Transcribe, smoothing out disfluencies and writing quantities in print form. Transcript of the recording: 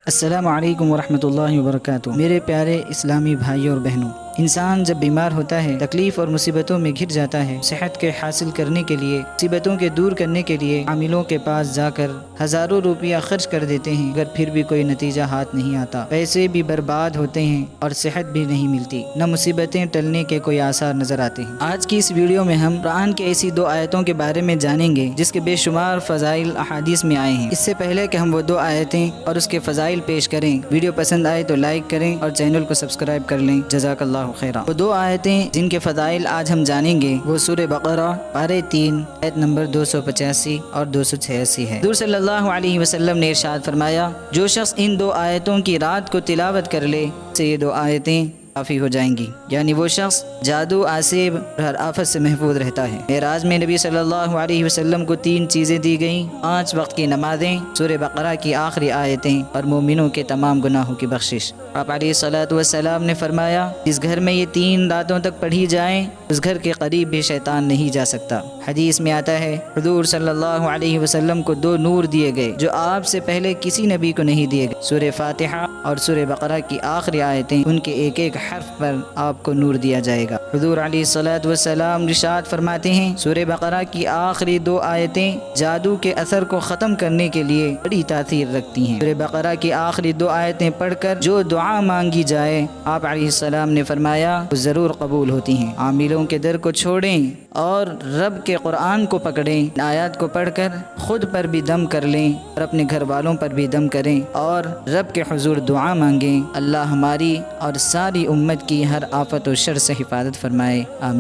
السلام علیکم ورحمۃ اللہ وبرکاتہ۔ میرے پیارے اسلامی بھائیوں اور بہنوں، انسان جب بیمار ہوتا ہے، تکلیف اور مصیبتوں میں گھر جاتا ہے، صحت کے حاصل کرنے کے لیے، مصیبتوں کے دور کرنے کے لیے عاملوں کے پاس جا کر ہزاروں روپیہ خرچ کر دیتے ہیں، اگر پھر بھی کوئی نتیجہ ہاتھ نہیں آتا، پیسے بھی برباد ہوتے ہیں اور صحت بھی نہیں ملتی، نہ مصیبتیں ٹلنے کے کوئی آثار نظر آتے ہیں۔ آج کی اس ویڈیو میں ہم قرآن کی ایسی 2 آیتوں کے بارے میں جانیں گے جس کے بے شمار فضائل احادیث میں آئے ہیں۔ اس سے پہلے کہ ہم وہ 2 آیتیں اور اس کے فضائل پیش کریں، ویڈیو پسند آئے تو لائک کریں اور چینل کو سبسکرائب کر لیں، جزاک اللہ خیرہ۔ وہ 2 آیتیں جن کے فضائل آج ہم جانیں گے وہ سورہ بقرہ پارے 3 آیت نمبر 285 اور 286 ہے۔ حضور صلی اللہ علیہ وسلم نے ارشاد فرمایا، جو شخص ان 2 آیتوں کی رات کو تلاوت کر لے اسے یہ 2 آیتیں کافی ہو جائیں گی، یعنی وہ شخص جادو، آسیب اور ہر آفت سے محفوظ رہتا ہے۔ معراج میں نبی صلی اللہ علیہ وسلم کو 3 چیزیں دی گئیں: 5 وقت کی نمازیں، سورہ بقرہ کی آخری آیتیں اور مومنوں کے تمام گناہوں کی بخشش۔ آپ علیہ الصلوۃ والسلام نے فرمایا، جس گھر میں یہ 3 راتوں تک پڑھی جائیں اس گھر کے قریب بھی شیطان نہیں جا سکتا۔ حدیث میں آتا ہے، حضور صلی اللہ علیہ وسلم کو 2 نور دیے گئے جو آپ سے پہلے کسی نبی کو نہیں دیے گئے، سورہ فاتحہ اور سورہ بقرہ کی آخری آیتیں، ان کے ایک ایک حرف پر آپ کو نور دیا جائے گا۔ حضور علیہ الصلوۃ والسلام ارشاد فرماتے ہیں، سورہ بقرہ کی آخری 2 آیتیں جادو کے اثر کو ختم کرنے کے لیے بڑی تاثیر رکھتی ہیں۔ سورہ بقرہ کی آخری 2 آیتیں پڑھ کر جو دعا مانگی جائے، آپ علیہ السلام نے فرمایا وہ ضرور قبول ہوتی ہیں۔ عاملوں کے در کو چھوڑیں اور رب کے قرآن کو پکڑیں، ان آیات کو پڑھ کر خود پر بھی دم کر لیں اور اپنے گھر والوں پر بھی دم کریں اور رب کے حضور دعا مانگیں، اللہ ہماری اور ساری امت کی ہر آفت و شر سے حفاظت فرمائے، آمین۔